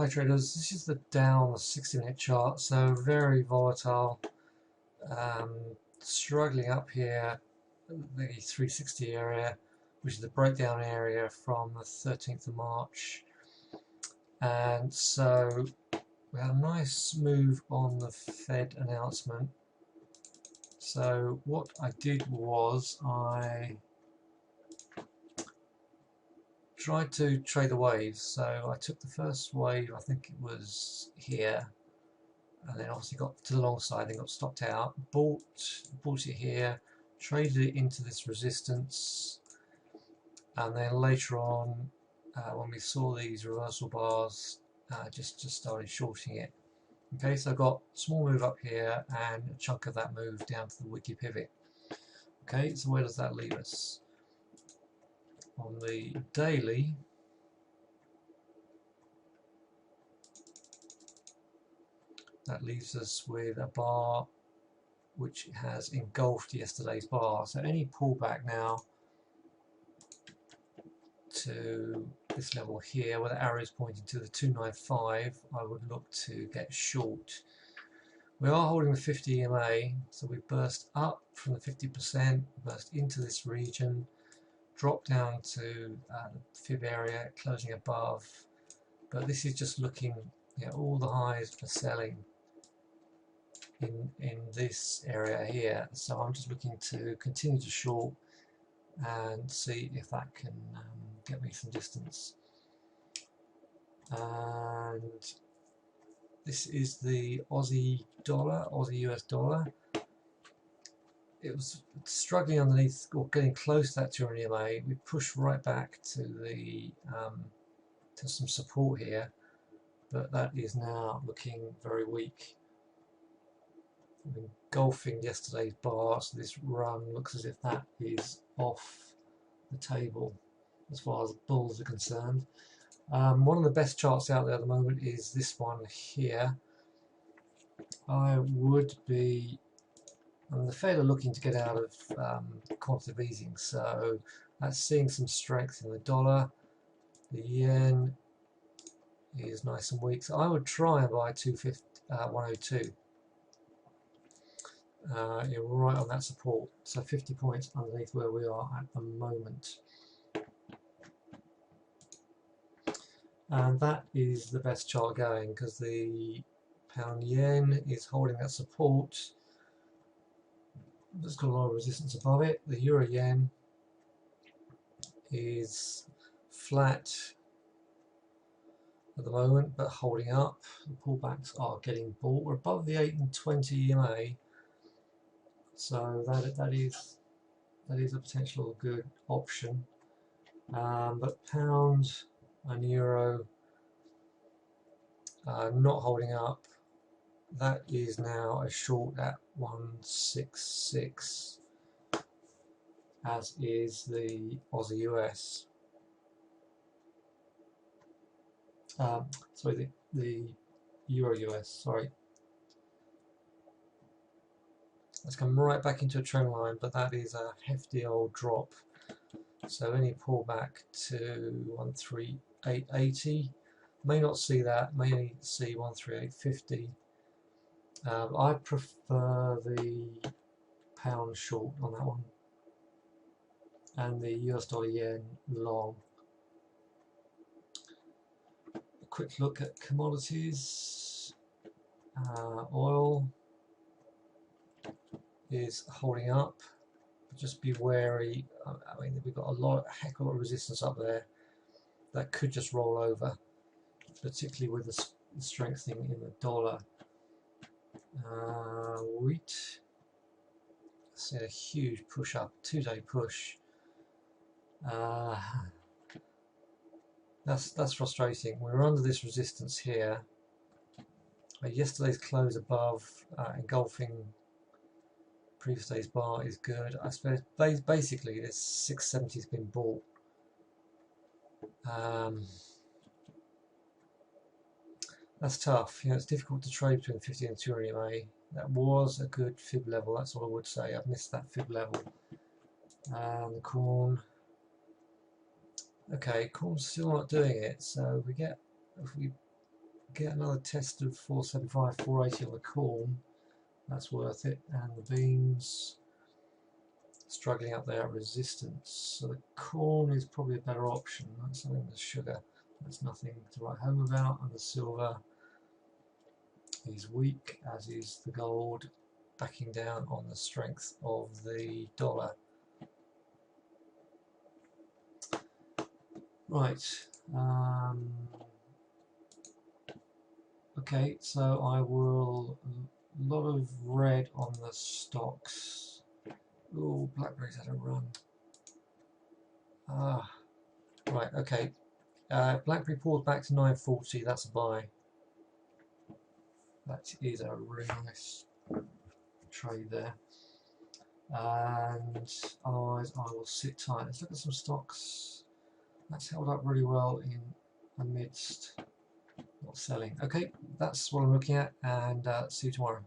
Hi traders, this is the Dow on the 60-minute chart, so very volatile, struggling up here, the 360 area, which is the breakdown area from the 13th of March, and so we had a nice move on the Fed announcement. So what I did was I tried to trade the waves. So I took the first wave, I think it was here, and then obviously got to the long side and got stopped out, bought it here, traded it into this resistance, and then later on when we saw these reversal bars, just started shorting it. Okay, so I got a small move up here and a chunk of that move down to the weekly pivot. Okay, so where does that leave us? On the daily, that leaves us with a bar which has engulfed yesterday's bar. So any pullback now to this level here, where the arrow is pointing to the 295, I would look to get short. We are holding the 50 EMA, so we burst up from the 50%, burst into this region, drop down to the fib area, closing above. But this is just looking, all the highs for selling in this area here. So I'm just looking to continue to short and see if that can get me some distance. And this is the Aussie dollar, Aussie US dollar. It was struggling underneath, or getting close to that 200 EMA. We pushed right back to the to some support here, but that is now looking very weak. Engulfing yesterday's bar, so this run looks as if that is off the table as far as bulls are concerned. One of the best charts out there at the moment is this one here. I would be, the Fed are looking to get out of quantitative easing, so that's seeing some strength in the dollar. The yen is nice and weak, so I would try and buy 102. You're right on that support, so 50 points underneath where we are at the moment. And that is the best chart going, because the pound yen is holding that support. There's got a lot of resistance above it. The euro yen is flat at the moment, but holding up. The pullbacks are getting bought. We're above the 8 and 20 EMA, so that is a potential good option. But pound and euro not holding up. That is now a short at 166, as is the Aussie US. Sorry, the Euro US, sorry. Let's come right back into a trend line, but that is a hefty old drop. So any pullback to 138.80, may not see that, may see 138.50. I prefer the pound short on that one, and the US dollar yen long. A quick look at commodities. Oil is holding up. Just be wary. I mean, we've got a heck of a lot of resistance up there that could just roll over, particularly with the strengthening in the dollar. Wheat, see a huge push up, 2-day push. That's frustrating. We're under this resistance here. Yesterday's close above, engulfing previous day's bar is good. I suppose basically this 670 has been bought. That's tough. It's difficult to trade between 50 and 200 EMA. That was a good fib level. That's all I would say. I've missed that fib level. And the corn. Okay, corn's still not doing it. So if we get another test of 475, 480 on the corn. That's worth it. And the beans struggling up there at resistance. So the corn is probably a better option. That's something with sugar. That's nothing to write home about. And the silver is weak, as is the gold, backing down on the strength of the dollar. Right. Okay, so I will. A lot of red on the stocks. Oh, blackberries had a run. Right, okay. Blackberry pulls back to 940, that's a buy. That is a really nice trade there. And otherwise I will sit tight. Let's look at some stocks. That's held up really well in amidst not selling. Okay, that's what I'm looking at, and see you tomorrow.